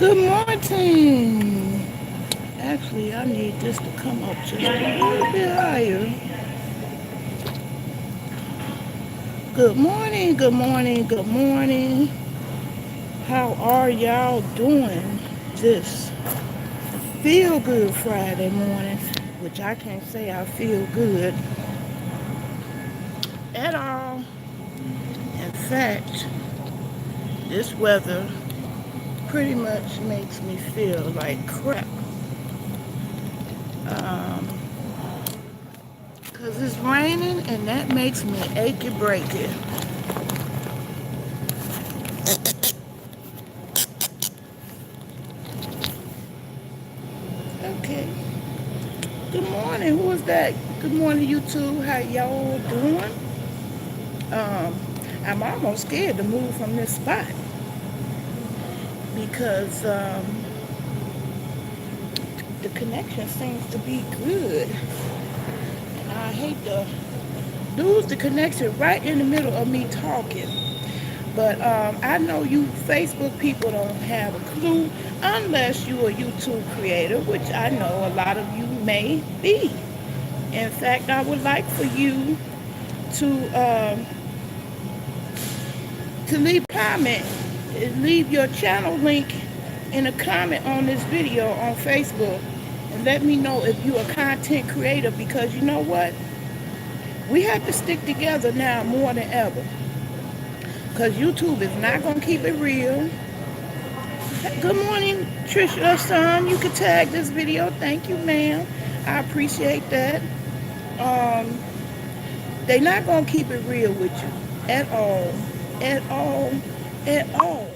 Good morning. Actually, I need this to come up just a little bit higher. Good morning, good morning, good morning. How are y'all doing this feel good Friday morning? Which I can't say I feel good at all. In fact, this weather pretty much makes me feel like crap. Um, Cause it's raining and that makes me achy breaky. Okay. Good morning. Who is that? Good morning, YouTube. How y'all doing? Um, I'm almost scared to move from this spot because the connection seems to be good. And I hate to lose the connection right in the middle of me talking. But I know you Facebook people don't have a clue unless you're a YouTube creator, which I know a lot of you may be. In fact, I would like for you to leave a comment, leave your channel link in a comment on this video on Facebook and let me know if you're a content creator, because you know what? We have to stick together now more than ever, because YouTube is not going to keep it real. Good morning, Trisha son. You can tag this video. Thank you, ma'am. I appreciate that. Um, They're not going to keep it real with you at all. At all. At all.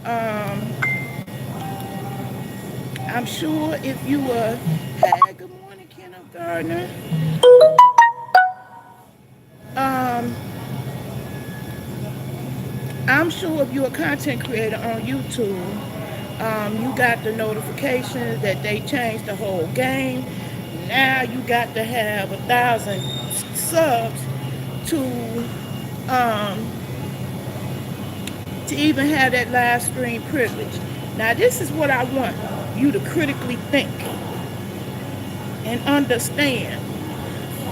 Um, I'm sure if you were, hey, good morning, Kenneth Gardner. Um, I'm sure if you're a content creator on YouTube, you got the notifications that they changed the whole game. Now you got to have 1,000 subs to um, to even have that live stream privilege. Now this is what I want you to critically think and understand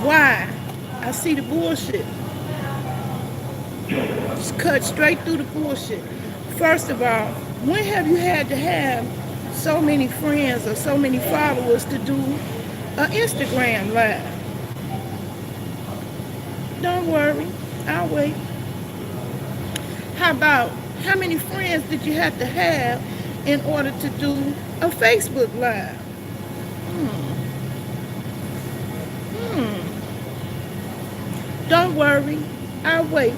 why I see the bullshit. Just cut straight through the bullshit. First of all, when have you had to have so many friends or so many followers to do an Instagram live? Don't worry, I'll wait. How about how many friends did you have to have in order to do a Facebook live? Don't worry, I'll wait.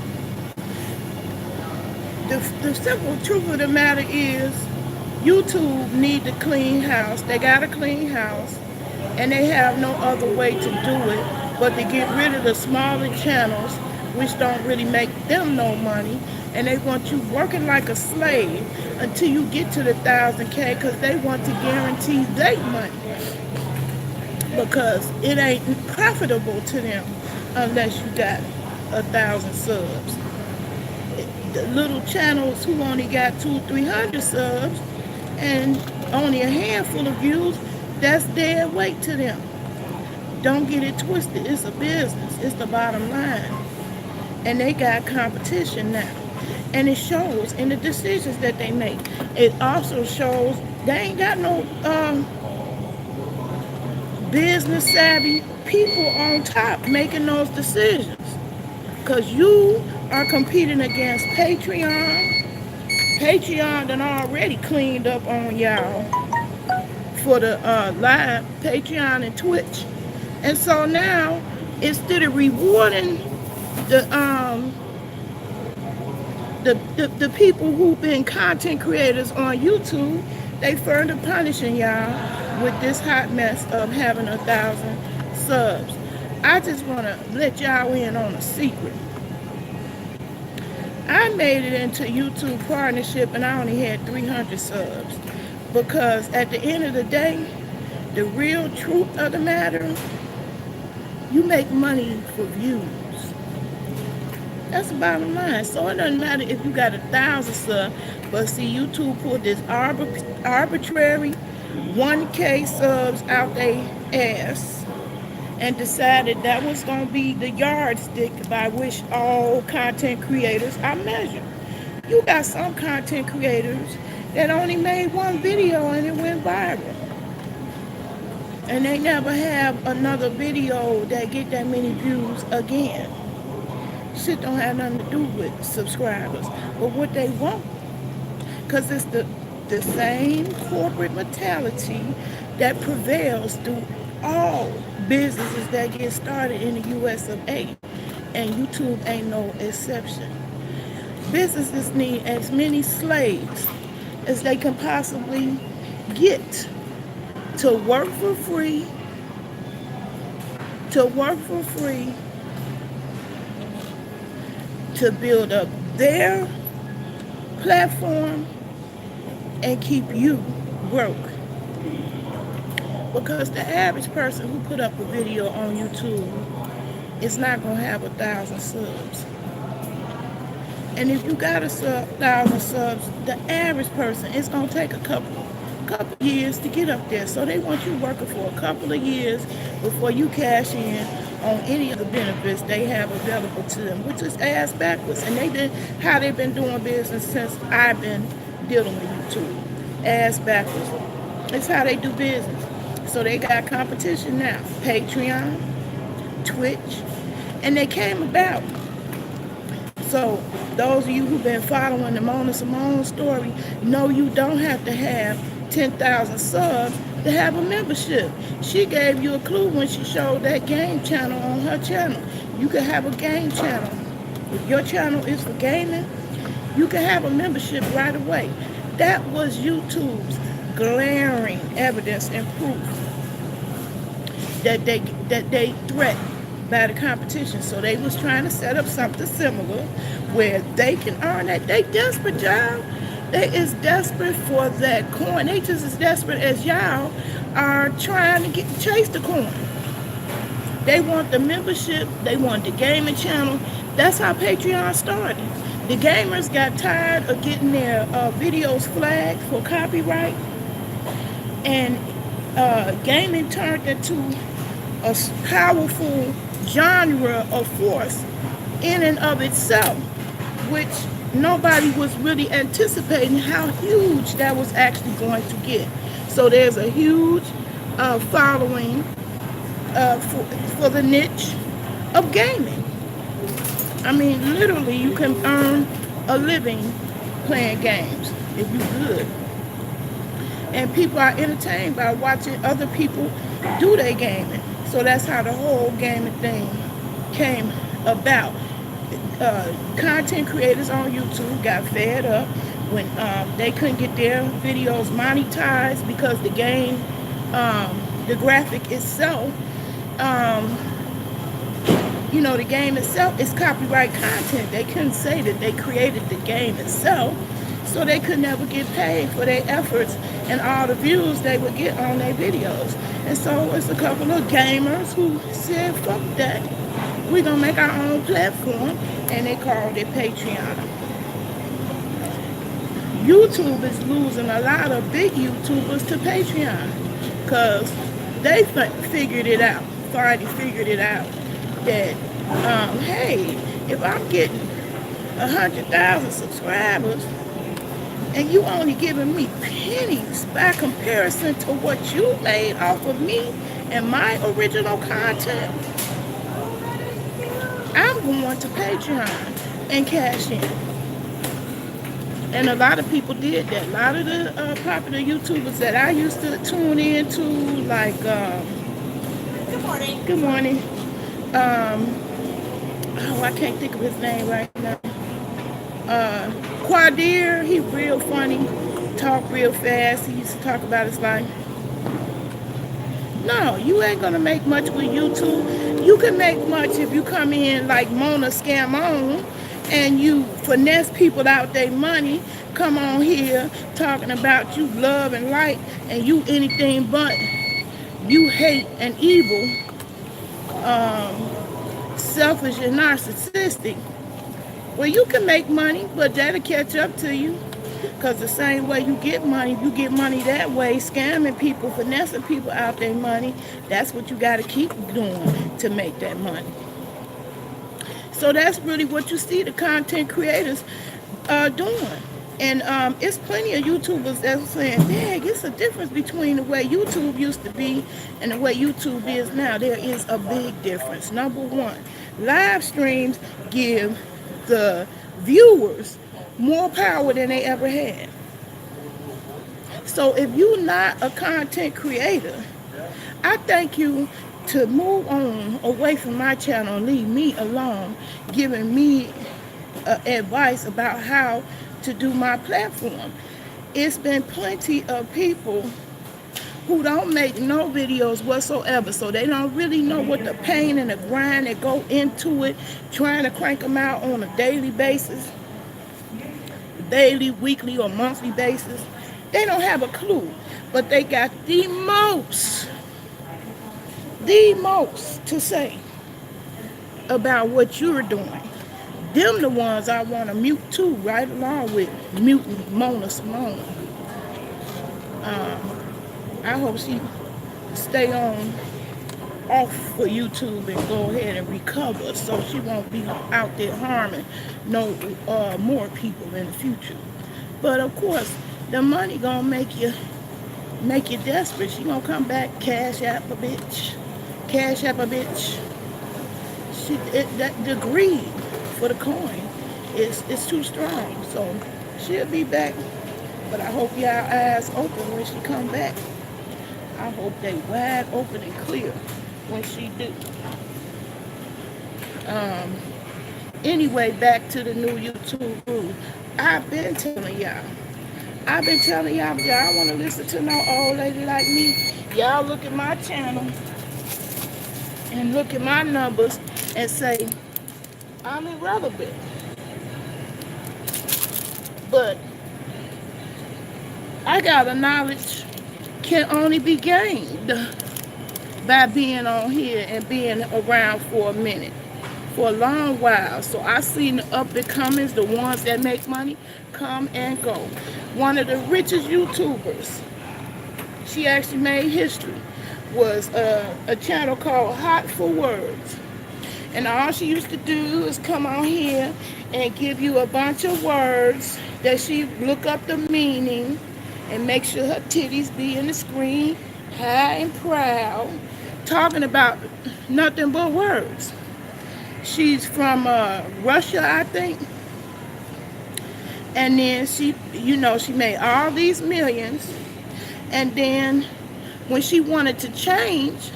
The simple truth of the matter is YouTube need to clean house. They got a clean house, and they have no other way to do it but to get rid of the smaller channels, which don't really make them no money, and they want you working like a slave until you get to the 1,000K, because they want to guarantee their money, because it ain't profitable to them unless you got 1,000 subs. The little channels who only got 200-300 subs and only a handful of views, that's dead weight to them. Don't get it twisted. It's a business. It's the bottom line. And they got competition now. And it shows in the decisions that they make. It also shows they ain't got no business savvy people on top making those decisions. Because you are competing against Patreon. Patreon done already cleaned up on y'all for the live, Patreon and Twitch. And so now, instead of rewarding the the people who've been content creators on YouTube, they further punishing y'all with this hot mess of having 1,000 subs. I just want to let y'all in on a secret. I made it into YouTube partnership and I only had 300 subs, because at the end of the day, the real truth of the matter, you make money for views. That's the bottom line. So it doesn't matter if you got 1,000 subs, but see, YouTube pulled this arbitrary 1K subs out their ass and decided that was going to be the yardstick by which all content creators are measured. You got some content creators that only made one video and it went viral. And they never have another video that get that many views again. Shit don't have nothing to do with subscribers. But what they want, because it's the same corporate mentality that prevails through all businesses that get started in the US of A. And YouTube ain't no exception. Businesses need as many slaves as they can possibly get to work for free, to build up their platform and keep you broke. Because the average person who put up a video on YouTube is not going to have 1,000 subs. And if you got 1,000 subs, the average person, it's going to take a couple years to get up there. So they want you working for a couple of years before you cash in on any of the benefits they have available to them, which is ass backwards. And they've been doing business since I've been dealing with YouTube. Ass backwards. It's how they do business. So they got competition now. Patreon, Twitch, and they came about. So those of you who've been following the Mona Simone story know you don't have to have 10,000 subs to have a membership. She gave you a clue when she showed that game channel on her channel. You can have a game channel. If your channel is for gaming, you can have a membership right away. That was YouTube's glaring evidence and proof that they threatened by the competition. So they was trying to set up something similar where they can earn that. They desperate, y'all. They is desperate for that coin. They just as desperate as y'all are trying to chase the coin. They want the membership. They want the gaming channel. That's how Patreon started. The gamers got tired of getting their videos flagged for copyright, and gaming turned into a powerful genre of force in and of itself, which nobody was really anticipating how huge that was actually going to get. So there's a huge following for the niche of gaming. I mean, literally, you can earn a living playing games if you're good. And people are entertained by watching other people do their gaming. So that's how the whole gaming thing came about. Content creators on YouTube got fed up when they couldn't get their videos monetized because the game, the graphic itself, the game itself is copyright content. They couldn't say that they created the game itself, so they could never get paid for their efforts and all the views they would get on their videos. And so it's a couple of gamers who said, fuck that. We're going to make our own platform, and they called it Patreon. YouTube is losing a lot of big YouTubers to Patreon because they figured it out, finally figured it out that, hey, if I'm getting 100,000 subscribers and you only giving me pennies by comparison to what you made off of me and my original content, I'm going to Patreon and cash in. And a lot of people did that. A lot of the popular YouTubers that I used to tune into, like, Good morning. Good morning. I can't think of his name right now. Quadir, he real funny, talk real fast. He used to talk about his life. No, you ain't gonna make much with YouTube. You can make much if you come in like Mona Scam On and you finesse people out their money, come on here talking about you love and light and you anything but. You hate and evil, selfish and narcissistic. Well, you can make money, but that'll catch up to you. Because the same way you get money that way, scamming people, finessing people out their money. That's what you got to keep doing to make that money. So that's really what you see the content creators doing. And it's plenty of YouTubers that's saying, dang, it's a difference between the way YouTube used to be and the way YouTube is now. There is a big difference. Number one, live streams give the viewers more power than they ever had. So if you're not a content creator, I thank you to move on away from my channel and leave me alone, giving me advice about how to do my platform. It's been plenty of people who don't make no videos whatsoever, so they don't really know what the pain and the grind that go into it, trying to crank them out on a daily basis, daily, weekly, or monthly basis. They don't have a clue, but they got the most to say about what you're doing. Them the ones I want to mute too, right along with muting Mona Simone. I hope she stay off for YouTube and go ahead and recover, so she won't be out there harming no more people in the future. But of course, the money gonna make you desperate. She gonna come back, cash app a bitch. The greed for the coin is too strong. So she'll be back. But I hope y'all eyes open when she come back. I hope they wide open and clear when she do. Anyway, back to the new YouTube rules. I've been telling y'all, y'all want to listen to no old lady like me. Y'all look at my channel and look at my numbers and say, I'm irrelevant. But I got a knowledge can only be gained by being on here and being around for a minute, for a long while. So I seen the up and comings, the ones that make money, come and go. One of the richest YouTubers, she actually made history, was a channel called Hot for Words. And all she used to do is come on here and give you a bunch of words that she look up the meaning and make sure her titties be in the screen, high and proud, talking about nothing but words. She's from Russia, I think. And then she made all these millions. And then when she wanted to change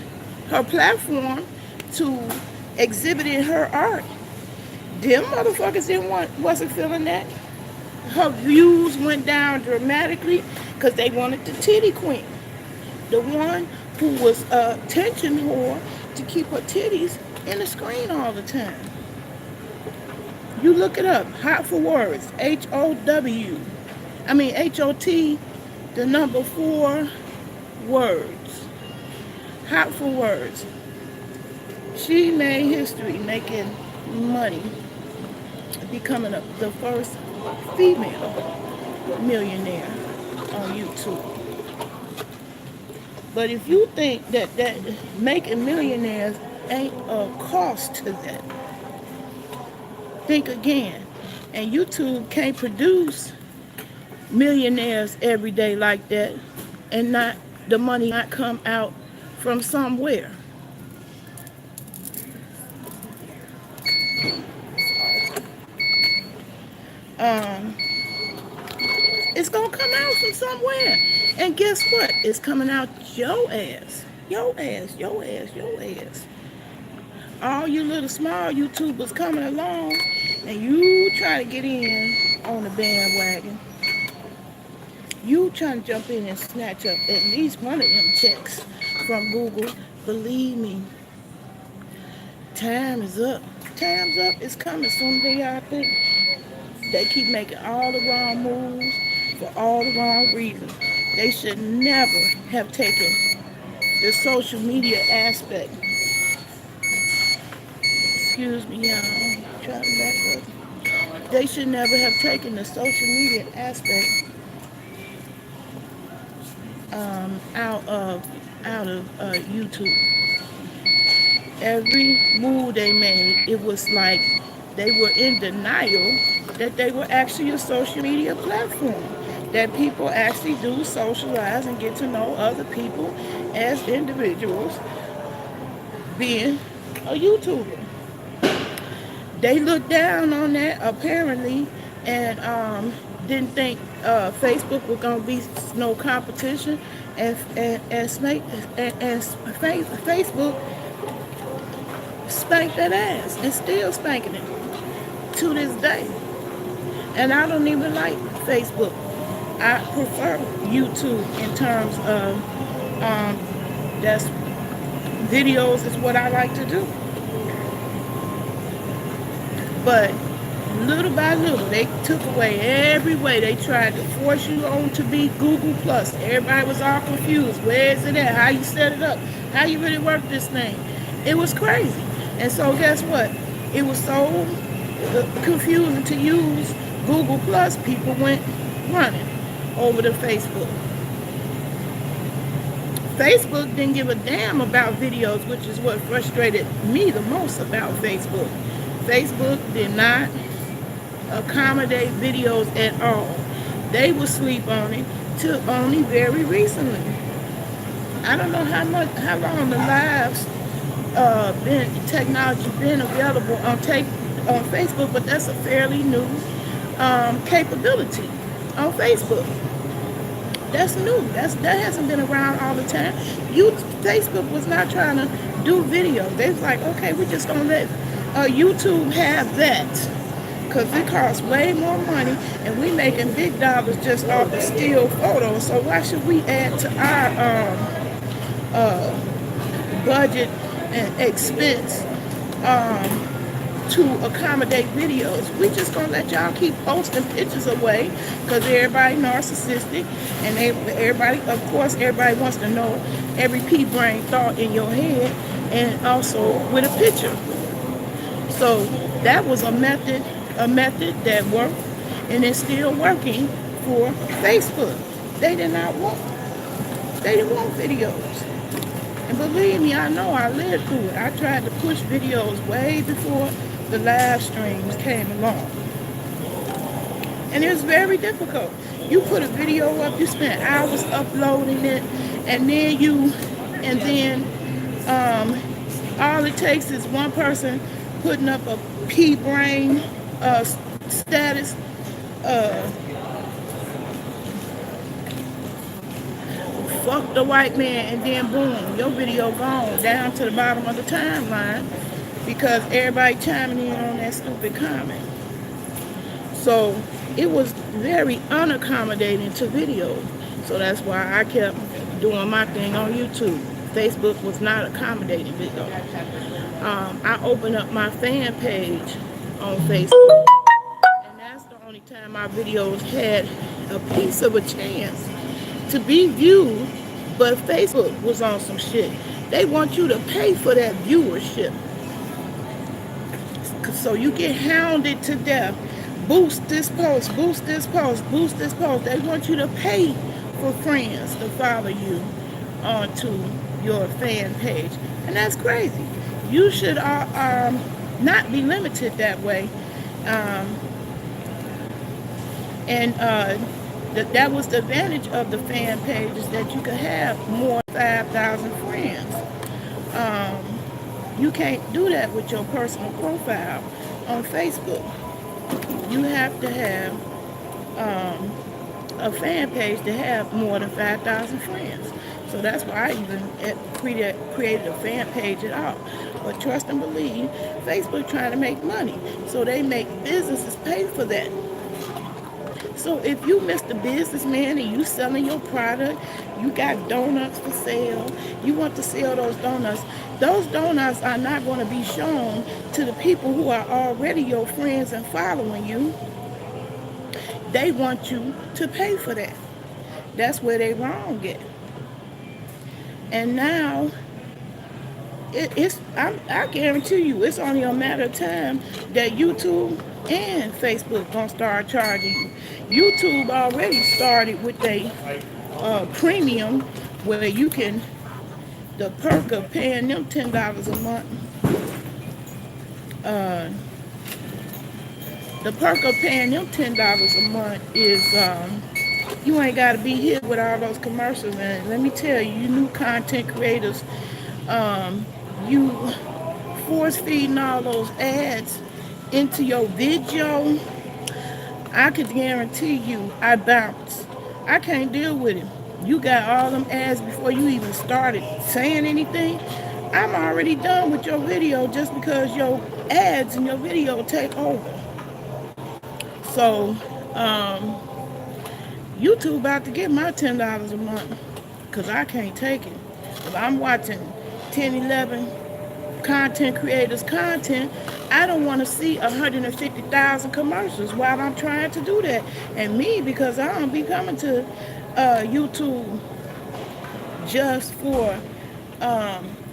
her platform to exhibiting her art, them motherfuckers wasn't feeling that. Her views went down dramatically because they wanted the titty queen, the one who was a attention whore to keep her titties in the screen all the time. You look it up, Hot for Words, H-O-W. H-O-T, the number 4 words. Hot for Words. She made history making money, becoming the first female millionaire on YouTube. But if you think that making millionaires ain't a cost to that, think again. And YouTube can't produce millionaires every day like that and not the money not come out from somewhere. It's gonna come out from somewhere. And guess what? It's coming out your ass. Your ass, your ass, your ass. All you little small YouTubers coming along and you try to get in on the bandwagon. You trying to jump in and snatch up at least one of them checks from Google. Believe me, time is up. Time's up. It's coming sooner than y'all think. They keep making all the wrong moves for all the wrong reasons. They should never have taken the social media aspect. Excuse me, y'all. Try to back up. They should never have taken the social media aspect out of YouTube. Every move they made, it was like they were in denial that they were actually a social media platform, that people actually do socialize and get to know other people as individuals being a YouTuber. They looked down on that apparently, and didn't think Facebook was gonna be no competition, and Facebook spanked that ass and still spanking it to this day. And I don't even like Facebook. I prefer YouTube in terms of that's videos is what I like to do. But little by little, they took away every way. They tried to force you on to be Google Plus. Everybody was all confused. Where is it at? How you set it up? How you really work this thing? It was crazy. And so guess what? It was so confusing to use Google Plus. People went running over to Facebook. Facebook didn't give a damn about videos, which is what frustrated me the most about Facebook. Facebook did not accommodate videos at all. They would sleep on it till only very recently. I don't know how long the lives technology been available on Facebook, but that's a fairly new capability on Facebook. That's new. That hasn't been around all the time. Facebook was not trying to do video. They was like, okay, we're just gonna let YouTube have that, because it costs way more money, and we making big dollars just off the still photos. So why should we add to our budget and expense to accommodate videos? We just gonna let y'all keep posting pictures away, because everybody narcissistic, and everybody, of course, everybody wants to know every pea brain thought in your head, and also with a picture. So that was a method that worked, and it's still working for Facebook. They didn't want videos. And believe me, I know I lived through it. I tried to push videos way before the live streams came along. And it was very difficult. You put a video up, you spend hours uploading it, and then all it takes is one person putting up a pea brain status, fuck the white man, and then boom, your video gone down to the bottom of the timeline because everybody chiming in on that stupid comment. So it was very unaccommodating to videos. So that's why I kept doing my thing on YouTube. Facebook was not accommodating videos. I opened up my fan page on Facebook, and that's the only time my videos had a piece of a chance to be viewed. But Facebook was on some shit. They want you to pay for that viewership, so you get hounded to death. Boost this post, boost this post, boost this post. They want you to pay for friends to follow you onto your fan page, and that's crazy. You should not be limited that way. That was the advantage of the fan page, is that you could have more than 5,000 friends. You can't do that with your personal profile on Facebook. You have to have a fan page to have more than 5,000 friends. So that's why I even created a fan page at all. But trust and believe, Facebook trying to make money, so they make businesses pay for that. So if you Mr. Businessman and you selling your product, you got donuts for sale, you want to sell those donuts are not going to be shown to the people who are already your friends and following you. They want you to pay for that. That's where they wrong at. And now I guarantee you, it's only a matter of time that YouTube and Facebook gonna start charging you. YouTube already started with a premium where you can the perk of paying them $10 a month. Uh, the perk of paying them $10 a month is you ain't got to be hit with all those commercials. And let me tell you, you new content creators, you force feeding all those ads into your video, I could guarantee you I bounce. I can't deal with it. You got all them ads before you even started saying anything. I'm already done with your video just because your ads in your video take over. So, YouTube about to get my $10 a month because I can't take it. If I'm watching 10, 11 content creators content, I don't want to see 150,000 commercials while I'm trying to do that. And me, because I don't be coming to YouTube just for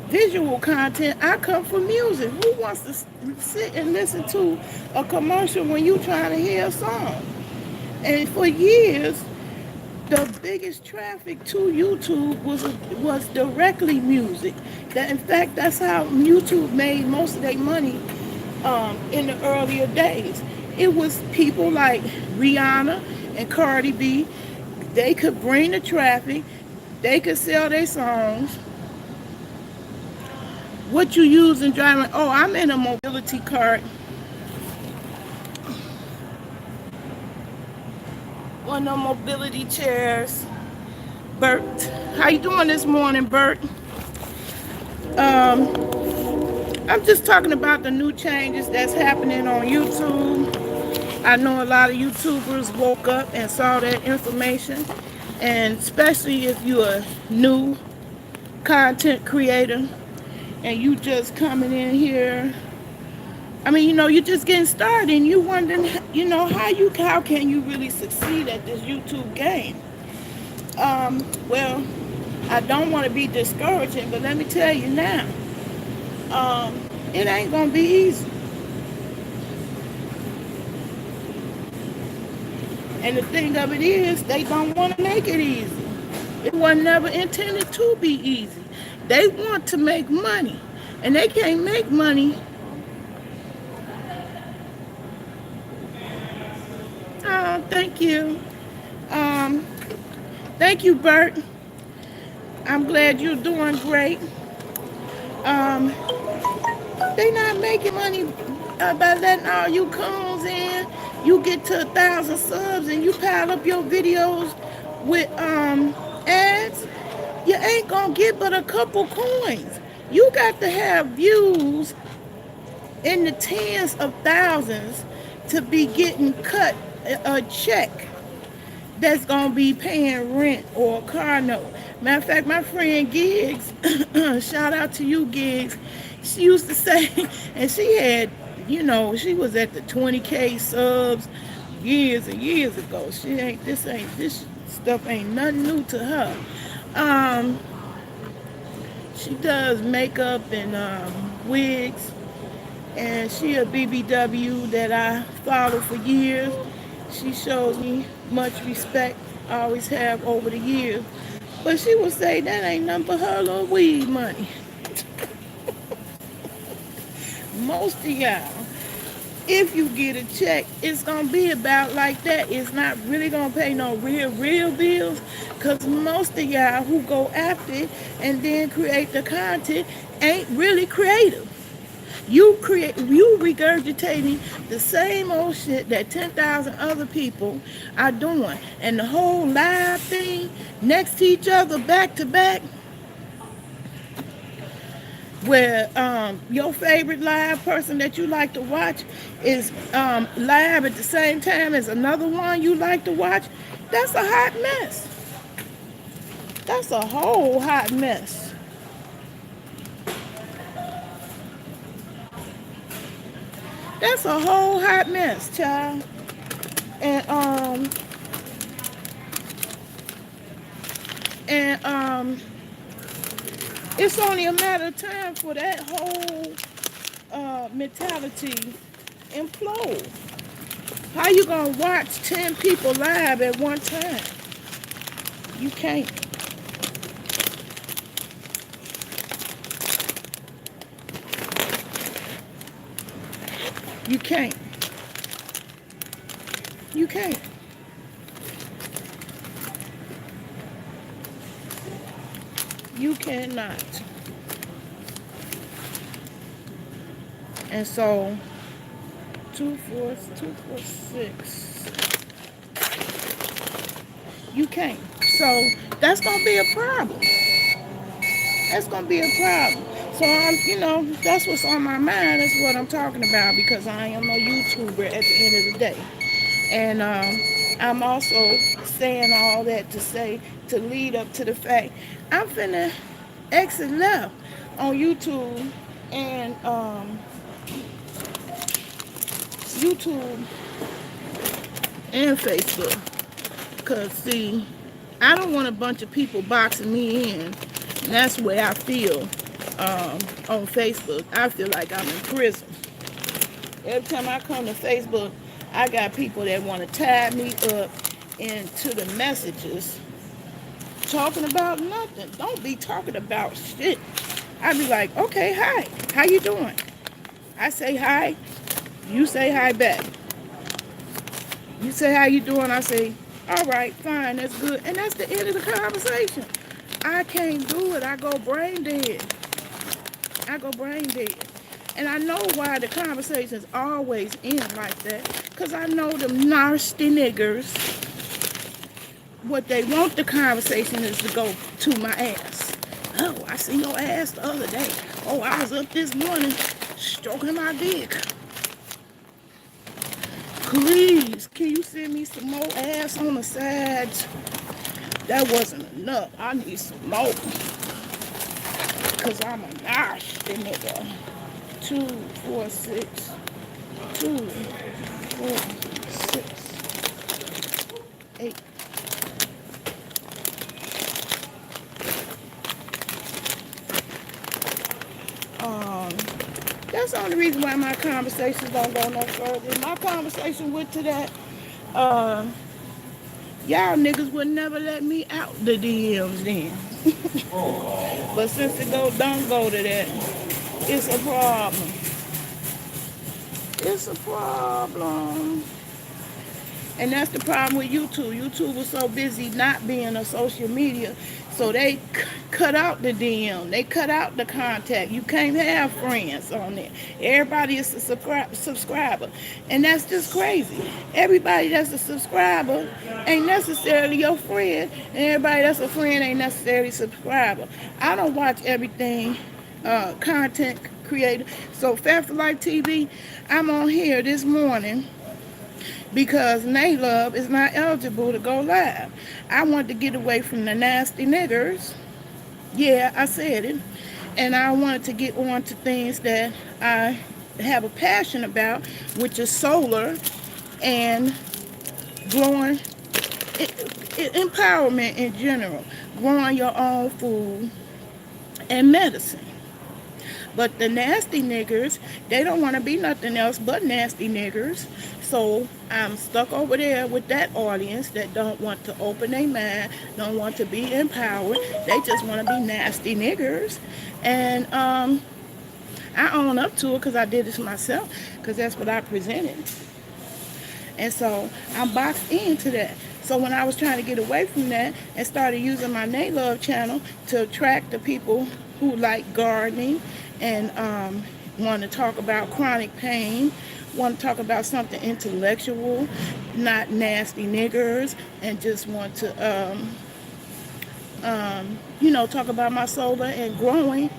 visual content, I come for music. Who wants to sit and listen to a commercial when you trying to hear a song? And for years, the biggest traffic to YouTube was directly music. That in fact, that's how YouTube made most of their money in the earlier days. It was people like Rihanna and Cardi B. They could bring the traffic. They could sell their songs. What you use in driving? Oh, I'm in a mobility cart. One of the mobility chairs. Bert, how you doing this morning, Bert? I'm just talking about the new changes that's happening on YouTube. I know a lot of YouTubers woke up and saw that information, and especially if you're a new content creator and you just coming in here. I mean, you're just getting started and you wondering, how can you really succeed at this YouTube game? Well, I don't want to be discouraging, but let me tell you now, it ain't gonna be easy. And the thing of it is, they don't want to make it easy. It was never intended to be easy. They want to make money, and they can't make money. Oh, thank you. Thank you, Bert. I'm glad you're doing great. They not making money by letting all you coons in. You get to 1,000 subs and you pile up your videos with ads. You ain't gonna get but a couple coins. You got to have views in the tens of thousands to be getting cut a check that's gonna be paying rent or a car note. Matter of fact, my friend Giggs, shout out to you, Giggs. She used to say, and she had, she was at the 20K subs years and years ago. This stuff ain't nothing new to her. She does makeup and wigs, and she a BBW that I follow for years. She shows me much respect, I always have over the years. But she would say that ain't nothing but her little weed money. Most of y'all, if you get a check, it's going to be about like that. It's not really going to pay no real bills, because most of y'all who go after it and then create the content ain't really creative. You regurgitating the same old shit that 10,000 other people are doing. And the whole live thing next to each other, back to back, where your favorite live person that you like to watch is live at the same time as another one you like to watch, that's a hot mess. That's a whole hot mess. That's a whole hot mess, child. And It's only a matter of time for that whole mentality implode. How you gonna watch 10 people live at one time? You can't. You can't. You can't. You cannot. And so 246. You can't. So that's gonna be a problem. That's gonna be a problem. So that's what's on my mind. That's what I'm talking about, because I am a YouTuber at the end of the day. And I'm also saying all that to say, to lead up to the fact I'm finna exit left on YouTube and Facebook. Because, see, I don't want a bunch of people boxing me in. And that's the way I feel on Facebook. I feel like I'm in prison. Every time I come to Facebook, I got people that want to tie me up into the messages talking about nothing. Don't be talking about shit. I be like, okay, hi, how you doing? I say hi, you say hi back. You say how you doing, I say, all right, fine, that's good. And that's the end of the conversation. I can't do it. I go brain dead. And I know why the conversations always end like that. Because I know them nasty niggers, what they want the conversation is to go to my ass. Oh, I seen your ass the other day. Oh, I was up this morning stroking my dick. Please, can you send me some more ass on the sides? That wasn't enough. I need some more. Because I'm a nasty nigga. 2, 4, 6. 2, 4, 6. 8. That's the only reason why my conversations don't go no further. My conversation with to that, y'all niggas would never let me out the DMs then. But since it don't go to that, it's a problem. It's a problem. And that's the problem with YouTube. YouTube was so busy not being a social media, so they cut out the DM. They cut out the contact. You can't have friends on there. Everybody is a subscriber. And that's just crazy. Everybody that's a subscriber ain't necessarily your friend. And everybody that's a friend ain't necessarily a subscriber. I don't watch everything content creator. So Fat for Life TV, I'm on here this morning because Naylove is not eligible to go live. I want to get away from the nasty niggers. Yeah, I said it. And I wanted to get on to things that I have a passion about, which is solar and growing, empowerment in general, growing your own food and medicine. But the nasty niggers, they don't want to be nothing else but nasty niggers. So I'm stuck over there with that audience that don't want to open their mind, don't want to be empowered. They just want to be nasty niggers. And I own up to it because I did this myself, because that's what I presented. And so I'm boxed into that. So when I was trying to get away from that and started using my Naylove channel to attract the people who like gardening and want to talk about chronic pain, want to talk about something intellectual, not nasty niggers, and just want to, talk about my solar and growing,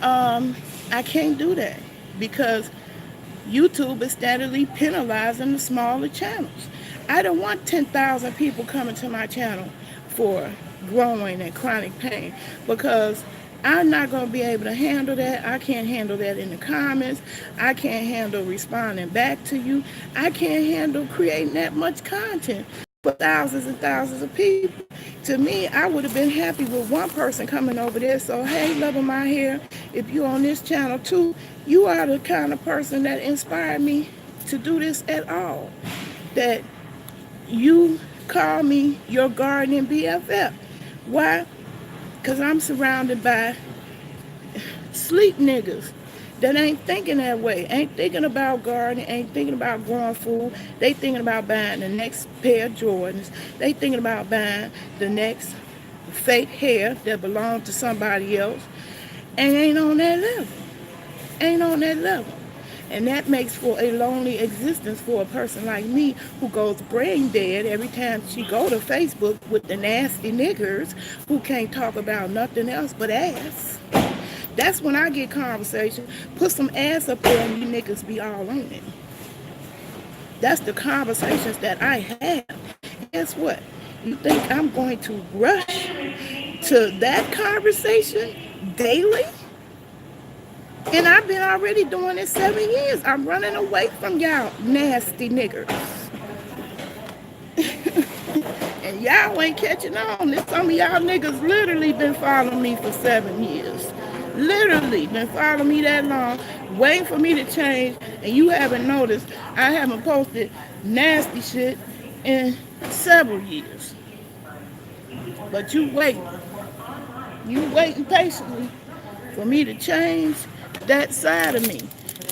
I can't do that because YouTube is steadily penalizing the smaller channels. I don't want 10,000 people coming to my channel for growing and chronic pain because I'm not going to be able to handle that. I can't handle that in the comments. I can't handle responding back to you. I can't handle creating that much content for thousands and thousands of people. To me, I would have been happy with one person coming over there. So, hey, love of my hair, if you're on this channel too, you are the kind of person that inspired me to do this at all. That you call me your gardening BFF. Why? Because I'm surrounded by sleep niggas that ain't thinking that way, ain't thinking about gardening, ain't thinking about growing food. They thinking about buying the next pair of Jordans. They thinking about buying the next fake hair that belongs to somebody else, and ain't on that level. Ain't on that level. And that makes for a lonely existence for a person like me who goes brain dead every time she go to Facebook with the nasty niggers who can't talk about nothing else but ass. That's when I get conversation. Put some ass up there and you niggas be all on it. That's the conversations that I have. Guess what? You think I'm going to rush to that conversation daily? And I've been already doing it 7 years. I'm running away from y'all nasty niggers. And y'all ain't catching on. Some of y'all niggas literally been following me for 7 years. Literally been following me that long, waiting for me to change. And you haven't noticed I haven't posted nasty shit in several years. But you waiting. You waiting patiently for me to change that side of me.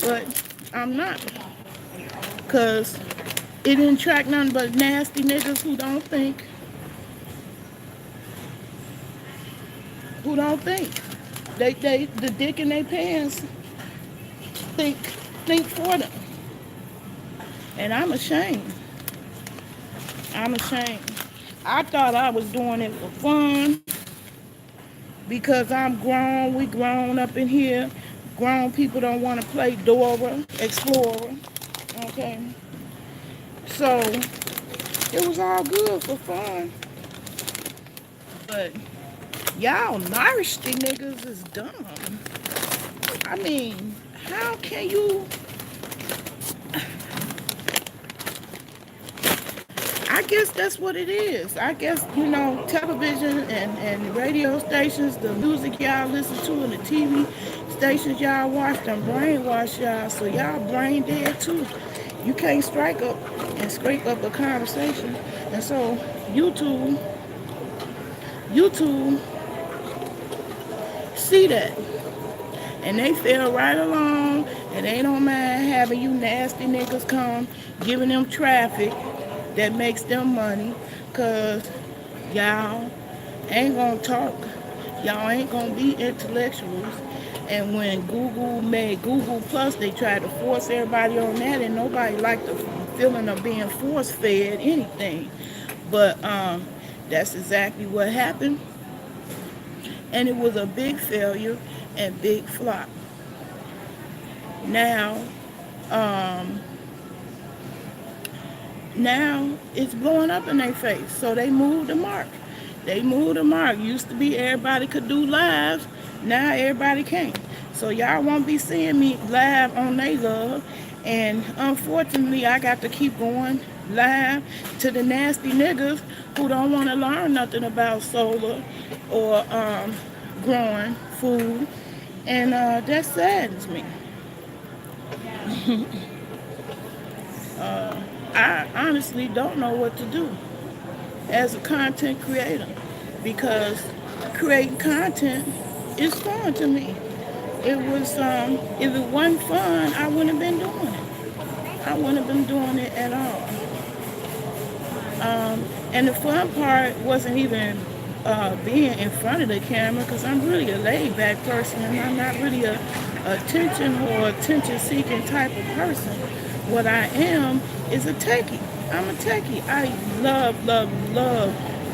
But I'm not. Because it didn't attract nothing but nasty niggas who don't think. Who don't think. The dick in their pants think for them. And I'm ashamed. I'm ashamed. I thought I was doing it for fun because I'm grown. We grown up in here. Grown people don't want to play Dora Explorer. Okay. So it was all good for fun. But y'all nasty niggas is dumb. I mean, how can you? I guess that's what it is. I guess, television and radio stations, the music y'all listen to, and the TV stations y'all watch, them brainwash y'all, so y'all brain dead too. You can't strike up and scrape up a conversation. And so YouTube see that. And they fell right along, and they don't mind having you nasty niggas come, giving them traffic that makes them money, because y'all ain't gonna talk. Y'all ain't gonna be intellectuals. And when Google made Google Plus, they tried to force everybody on that, and nobody liked the feeling of being force-fed anything. But that's exactly what happened. And it was a big failure and big flop. Now it's blowing up in their face. So they moved the mark. Used to be everybody could do live. Now everybody can't. So y'all won't be seeing me live on They Love. And unfortunately, I got to keep going live to the nasty niggas who don't want to learn nothing about solar or growing food. And that saddens me. I honestly don't know what to do as a content creator, because creating content is fun to me. It was, if it wasn't fun, I wouldn't have been doing it. I wouldn't have been doing it at all. And the fun part wasn't even being in front of the camera, because I'm really a laid-back person, and I'm not really a attention or attention-seeking type of person. What I am is a techie. I'm a techie. I love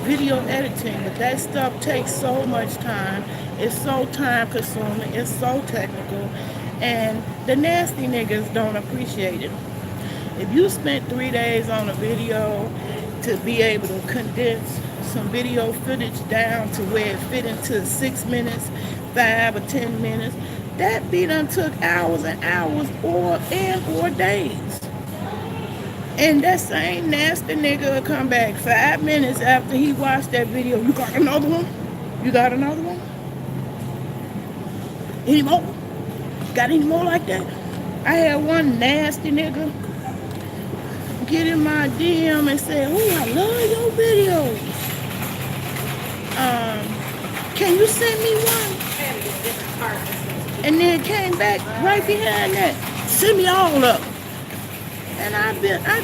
video editing, but that stuff takes so much time. It's so time-consuming. It's so technical, and the nasty niggas don't appreciate it. If you spent 3 days on a video to be able to condense some video footage down to where it fit into 6 minutes, 5 or 10 minutes, that be done took hours and hours or days. And that same nasty nigga will come back 5 minutes after he watched that video. You got another one? You got another one? Any more? Got any more like that? I had one nasty nigga get in my DM and say, "Oh, I love your videos. Can you send me one?" And then came back right behind that, send me all up. And I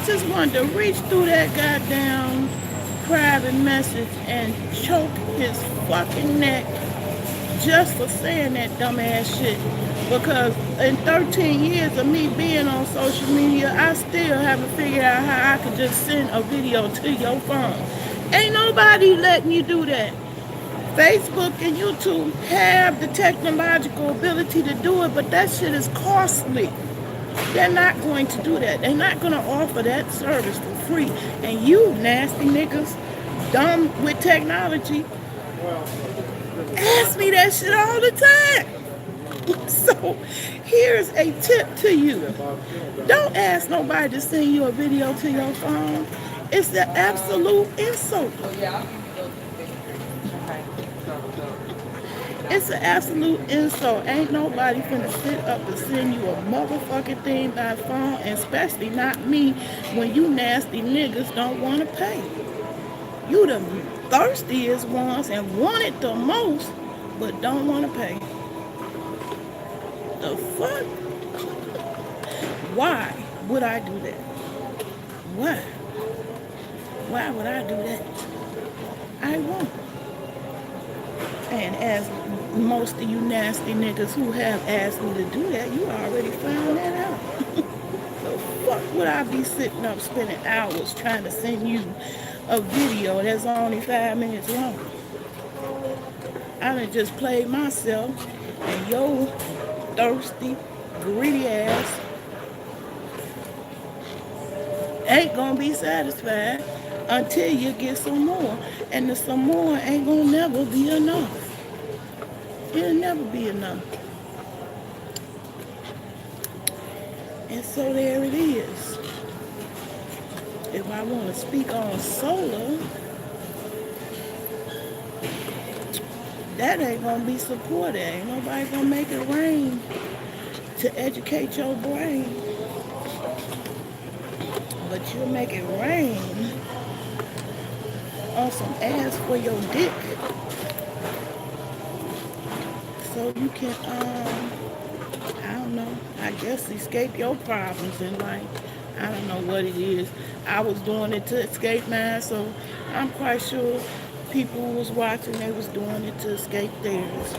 just wanted to reach through that goddamn private message and choke his fucking neck just for saying that dumbass shit. Because in 13 years of me being on social media, I still haven't figured out how I could just send a video to your phone. Ain't nobody letting you do that. Facebook and YouTube have the technological ability to do it, but that shit is costly. They're not going to do that. They're not going to offer that service for free. And you nasty niggas, dumb with technology, ask me that shit all the time. So here's a tip to you. Don't ask nobody to send you a video to your phone. It's the absolute insult. It's an absolute insult. Ain't nobody finna sit up to send you a motherfucking thing by phone, and especially not me when you nasty niggas don't want to pay. You the thirstiest ones and want it the most, but don't want to pay. The fuck? Why would I do that? Why? Why would I do that? I won't. And as most of you nasty niggas who have asked me to do that, you already found that out. The fuck would I be sitting up spending hours trying to send you a video that's only 5 minutes long? I done just played myself, and your thirsty, greedy ass ain't gonna be satisfied until you get some more. And the some more ain't gonna never be enough. It'll never be enough. And so there it is. If I want to speak on solar, that ain't gonna be supported. Ain't nobody gonna make it rain to educate your brain. But you'll make it rain on some ass for your dick. So you can, I don't know, I guess escape your problems in life. I don't know what it is. I was doing it to escape mine, so I'm quite sure people who was watching, they was doing it to escape theirs.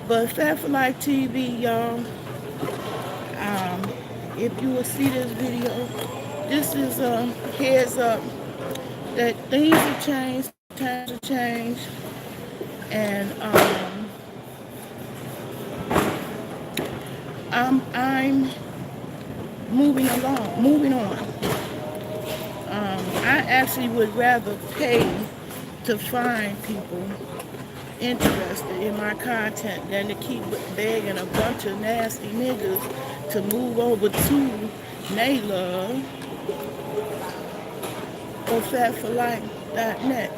But Fat for Life TV, y'all, if you will see this video, this is a heads up that things have changed, times have changed, and I'm moving on. I actually would rather pay to find people interested in my content than to keep begging a bunch of nasty niggas to move over to Naylove or fatforlife.net.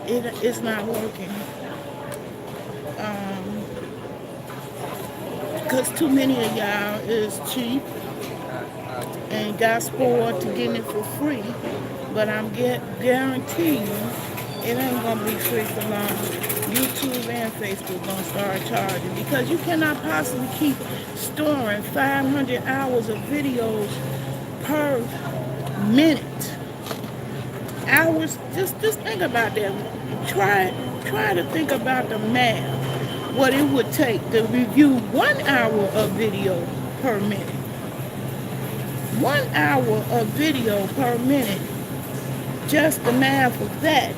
It's not working. Because too many of y'all is cheap and got spoiled to getting it for free. But I'm guaranteeing it ain't going to be free for long. YouTube and Facebook going to start charging, because you cannot possibly keep storing 500 hours of videos per minute. Hours, just think about that. Try to think about the math. What it would take to review 1 hour of video per minute. 1 hour of video per minute. Just the math of that.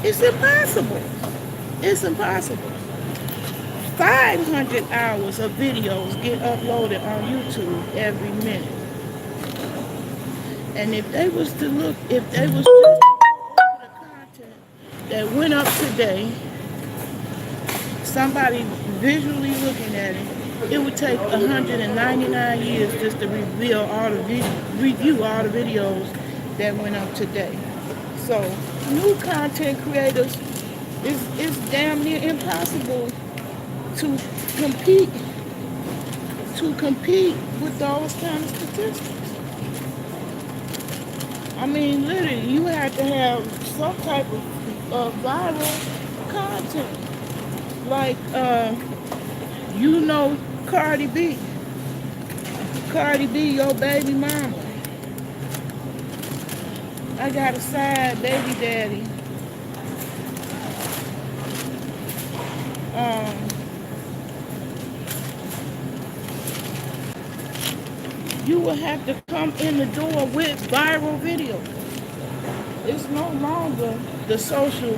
It's impossible. It's impossible. 500 hours of videos get uploaded on YouTube every minute. And if they was to look, if they was just to look at the content that went up today, somebody visually looking at it, It would take 199 years just to review all the videos that went up today. So new content creators, it's damn near impossible to compete with those kind of statistics. I mean, literally, you have to have some type of viral content. Like, Cardi B. Cardi B, your baby mama. I got a side baby daddy. You will have to come in the door with viral videos. It's no longer the social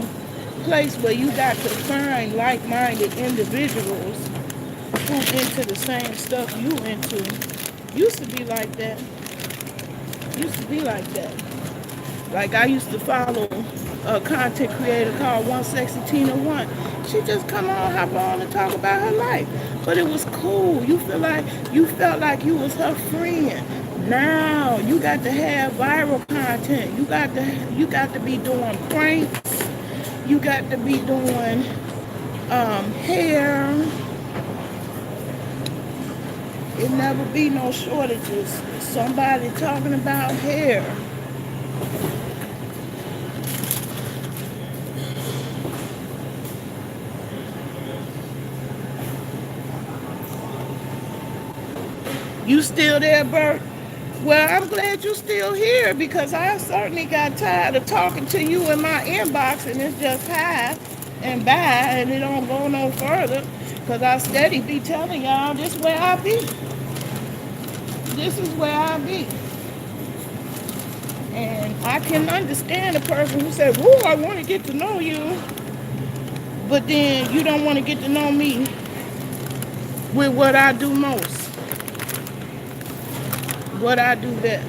place where you got to find like-minded individuals who into the same stuff you into. Used to be like that. Like I used to follow a content creator called One Sexy Tina One. She just come on, hop on and talk about her life. But it was cool. You felt like you was her friend. Now you got to have viral content. You got to be doing pranks. You got to be doing hair. It never be no shortages. Somebody talking about hair. You still there, Bert? Well, I'm glad you're still here because I certainly got tired of talking to you in my inbox and it's just hi and bye and it don't go no further because I steady be telling y'all this where I be. This is where I be. And I can understand a person who said, "Woo, I want to get to know you," but then you don't want to get to know me with what I do most. What I do best.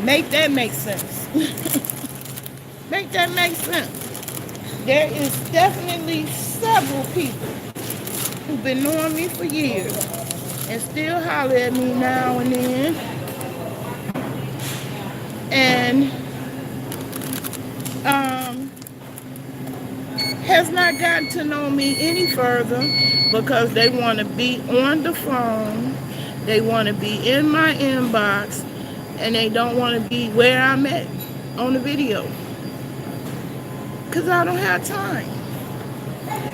Make that make sense. Make that make sense. There is definitely several people who've been knowing me for years and still holler at me now and then. And has not gotten to know me any further because they want to be on the phone, they want to be in my inbox, and they don't want to be where I'm at on the video. Because I don't have time.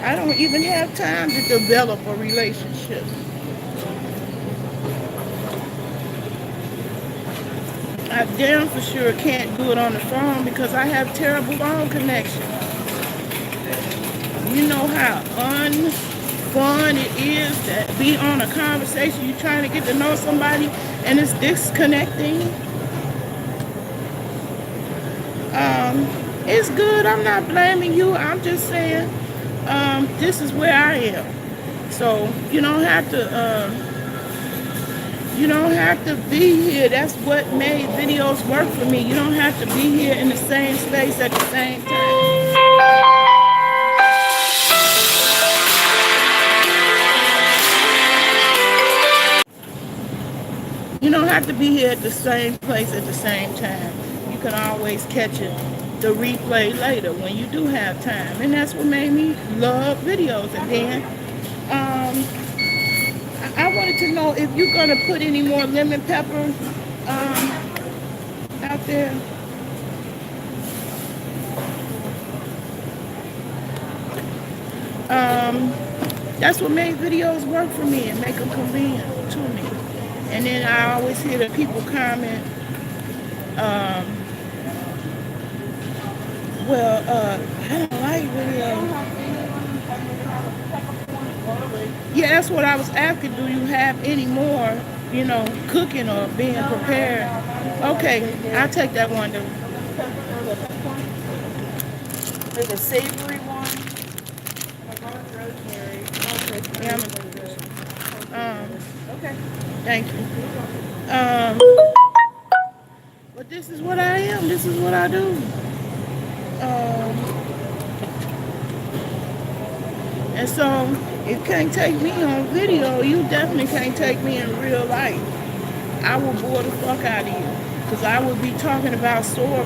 I don't even have time to develop a relationship. I damn for sure can't do it on the phone because I have terrible phone connection. You know how unfun it is to be on a conversation, you're trying to get to know somebody and it's disconnecting. It's good, I'm not blaming you, I'm just saying this is where I am. So you don't have to be here. That's what made videos work for me. You don't have to be here in the same space at the same time. You don't have to be here at the same place at the same time. You can always catch it, the replay later when you do have time. And that's what made me love videos. And then I wanted to know if you're going to put any more lemon pepper out there. That's what made videos work for me and make them convenient to me. And then I always hear the people comment, I don't like videos. Yeah, that's what I was asking. Do you have any more, cooking or being prepared? Okay, I'll take that one though. There's a savory one. Rosemary. Yeah, Okay. thank you. But this is what I am. This is what I do. And so, if you can't take me on video, you definitely can't take me in real life. I will bore the fuck out of you. Because I will be talking about solar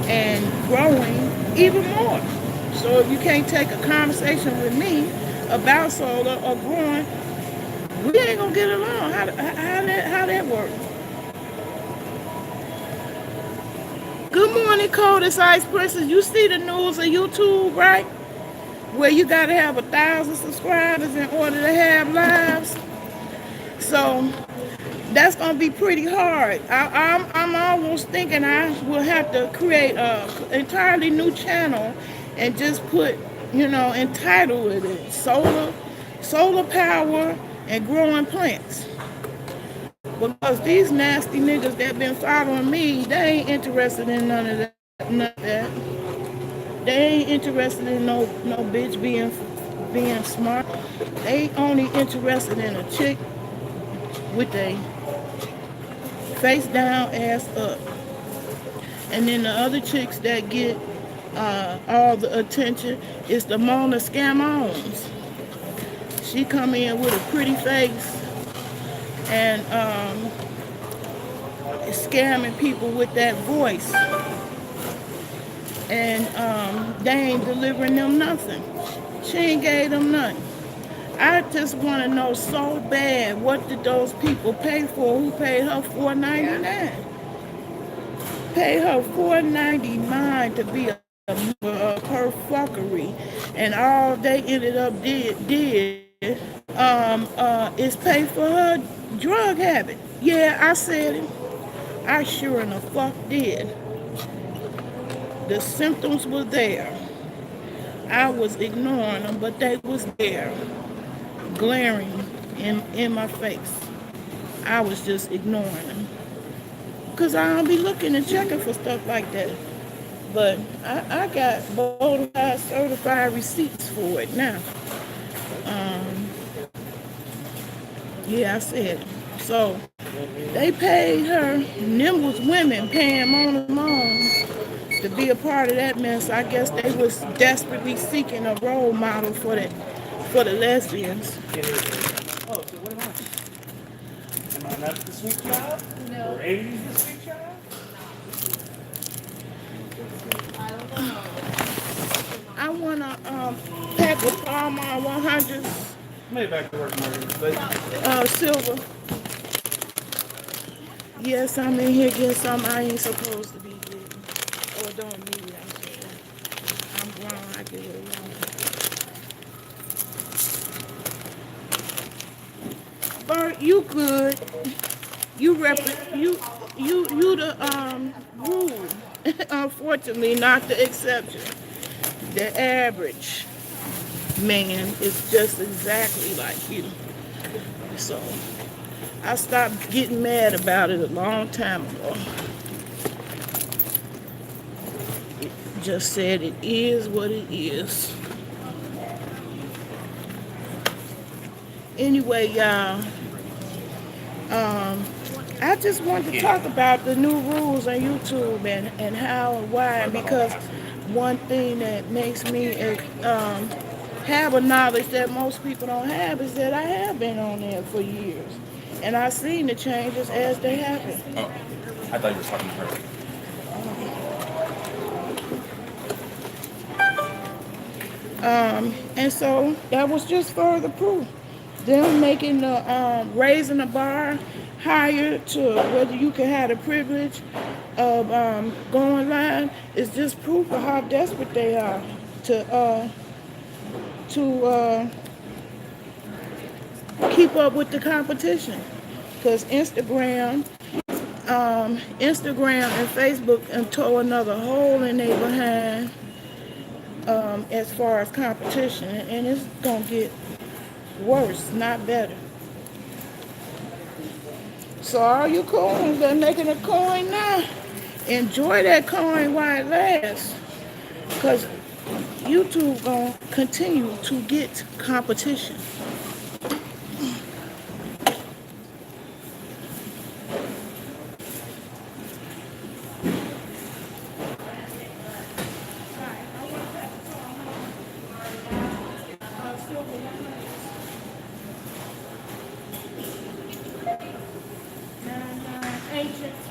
and growing even more. So if you can't take a conversation with me about solar or growing, we ain't gonna get along. How that work? Good morning, Coldest Ice Princess. You see the news on YouTube, right? Where you gotta have 1,000 subscribers in order to have lives. So that's gonna be pretty hard. I'm almost thinking I will have to create a entirely new channel and just put, entitle it solar power and growing plants. Because these nasty niggas that been following me, they ain't interested in none of that. None of that. They ain't interested in no bitch being smart. They only interested in a chick with a face down, ass up. And then the other chicks that get all the attention is the Mona Scammons. She come in with a pretty face and is scamming people with that voice. And they ain't delivering them nothing. She ain't gave them nothing. I just want to know so bad, what did those people pay for who paid her $4.99? Pay her $4.99 to be a member of her fuckery, and all they ended up did is pay for her drug habit. Yeah, I said it. I sure in the fuck did. The symptoms were there. I was ignoring them, but they was there, glaring in my face. I was just ignoring them. Because I don't be looking and checking for stuff like that. But I got bona fide certified receipts for it now. Yeah, I said it. So they paid her, and them was women paying Mona moms to be a part of that mess. I guess they was desperately seeking a role model for the lesbians. Oh, so what am I? Am I not the sweet child? No. Or Amy's the sweet child? I want a pack of Palmer 100s. Maybe back to work, Marty. But Silver. Yes, I'm in here getting something I ain't supposed to be getting. Or don't need it, I'm grown, I get what I want. Bert, you good. You the rule. Unfortunately, not the exception. The average man is just exactly like you. So I stopped getting mad about it a long time ago. It just said it is what it is. Anyway, y'all, I just wanted to talk about the new rules on YouTube and how and why, because one thing that makes me have a knowledge that most people don't have is that I have been on there for years. And I've seen the changes as they happen. Oh, I thought you were talking to her. And so that was just further proof. Them making the raising the bar higher to whether you can have the privilege of going live is just proof of how desperate they are to keep up with the competition. Because Instagram and Facebook and tore another hole in their behind as far as competition, and it's gonna get worse, not better. So all you coins that are making a coin now, enjoy that coin while it lasts, because YouTube gonna continue to get competition. arrangements.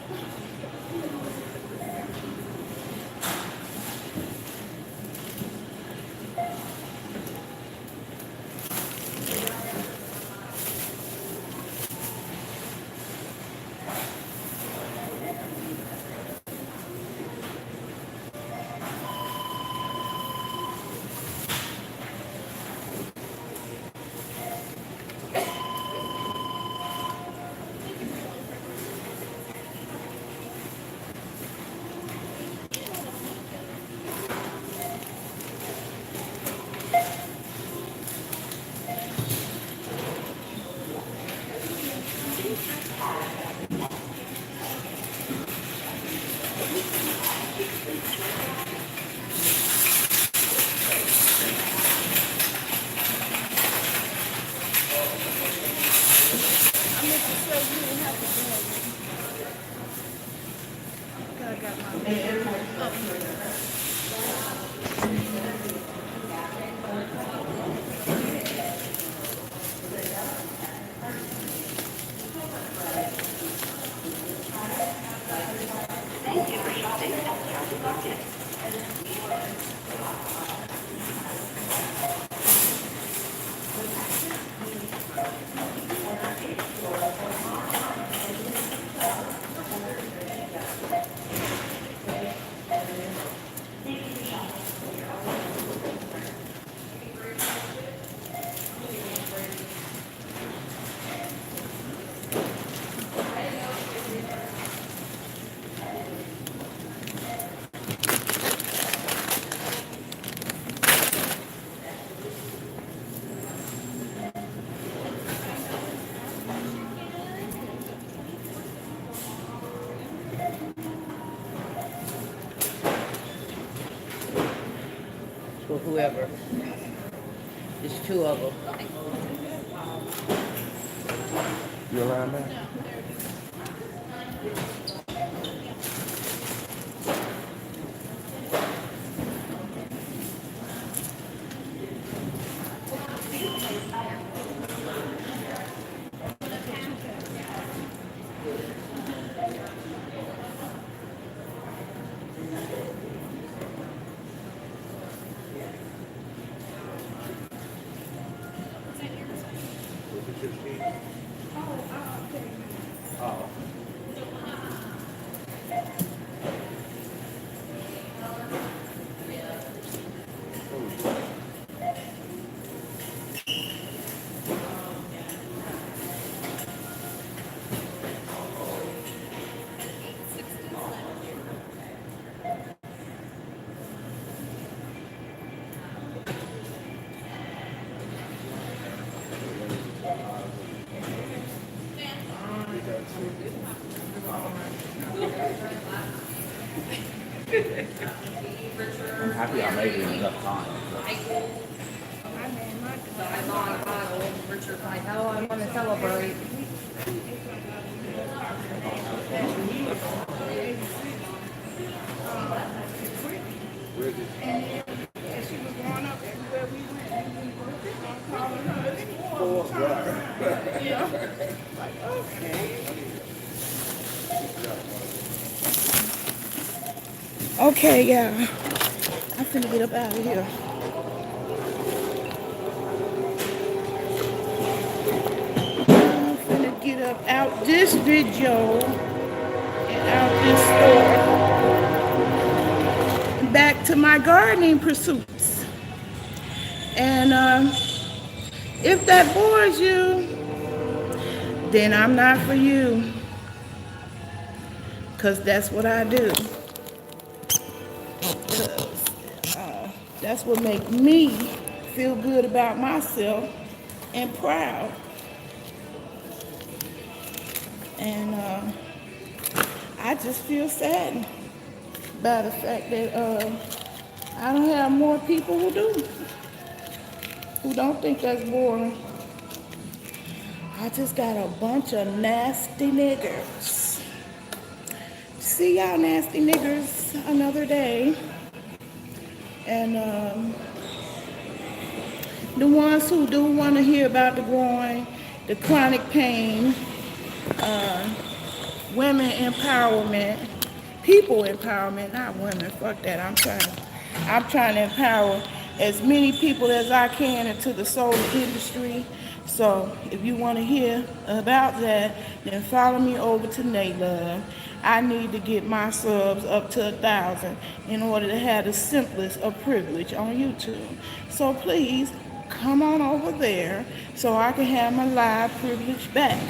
I meant to show you didn't have to do it. I got my For whoever. There's two of them. You around there? I'm happy I made it in enough time. Richard, like, how I want to celebrate. And she was growing up everywhere we went. We were calling her all the time. Yeah. Like, okay. Okay, yeah. I'm finna get up out of here. I'm finna get up out this video and out this store. Back to my gardening pursuits. And if that bores you, then I'm not for you. Because that's what I do. That's what makes me feel good about myself and proud. And I just feel saddened by the fact that I don't have more people who do, who don't think that's boring. I just got a bunch of nasty niggers. See y'all nasty niggers another day. And the ones who do want to hear about the groin, the chronic pain, women empowerment, people empowerment, not women. Fuck that. I'm trying to empower as many people as I can into the solar industry. So if you want to hear about that, then follow me over to Naylove. I need to get my subs up to 1,000 in order to have the simplest of privilege on YouTube. So please come on over there so I can have my live privilege back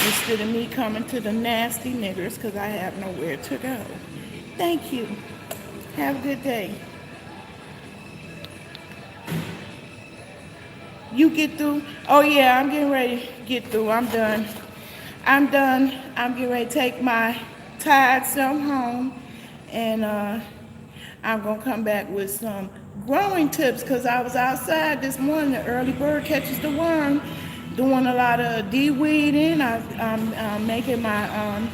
instead of me coming to the nasty niggers because I have nowhere to go. Thank you. Have a good day. You get through? Oh yeah, I'm getting ready to get through. I'm done. I'm done. I'm getting ready to take my tired self home, and I'm gonna come back with some growing tips because I was outside this morning. The early bird catches the worm, doing a lot of de-weeding. I'm making my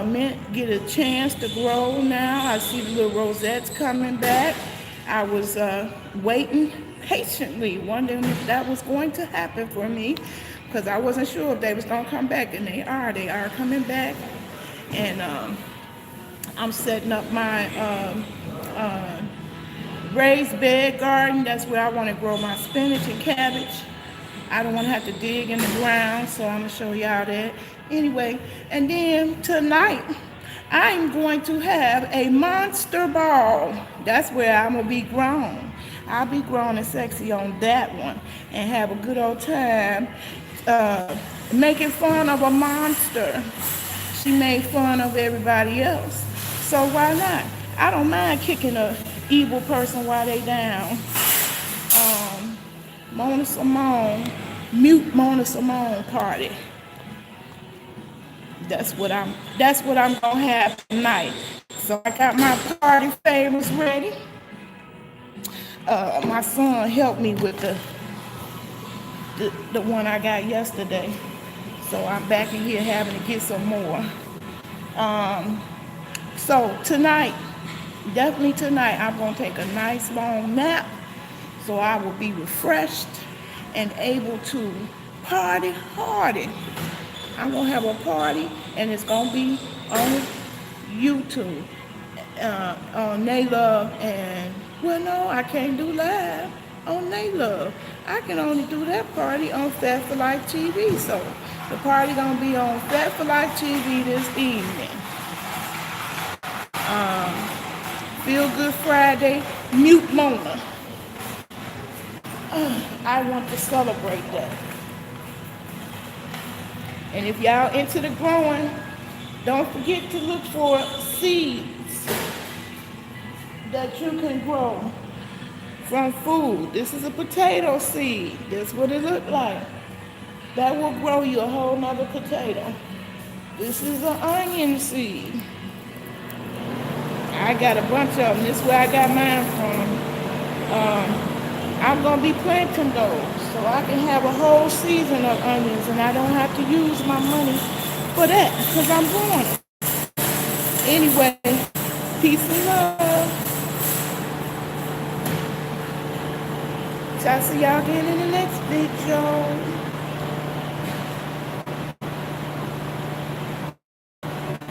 mint get a chance to grow now. I see the little rosettes coming back. I was waiting patiently, wondering if that was going to happen for me because I wasn't sure if they was gonna come back, and they are coming back. And I'm setting up my raised bed garden. That's where I want to grow my spinach and cabbage. I don't want to have to dig in the ground, so I'm going to show y'all that. Anyway, and then tonight, I'm going to have a monster ball. That's where I'm going to be grown. I'll be grown and sexy on that one and have a good old time making fun of a monster. She made fun of everybody else. So why not? I don't mind kicking a evil person while they down. Mona Simone, mute Mona Simone party. That's what I'm gonna have tonight. So I got my party favors ready. My son helped me with the one I got yesterday. So I'm back in here having to get some more. So tonight, definitely tonight, I'm gonna take a nice long nap so I will be refreshed and able to party hardy. I'm gonna have a party and it's gonna be on YouTube, on Naylove, and well, no, I can't do live on Naylove. I can only do that party on Fat for Life TV. So the party gonna be on Fat for Life TV this evening. Feel Good Friday, mute Mona. I want to celebrate that. And if y'all into the growing, don't forget to look for seeds that you can grow from food. This is a potato seed. That's what it looked like. That will grow you a whole nother potato. This is an onion seed. I got a bunch of them. This is where I got mine from. I'm going to be planting those so I can have a whole season of onions and I don't have to use my money for that because I'm growing it. Anyway, peace and love. So I'll see y'all again in the next video.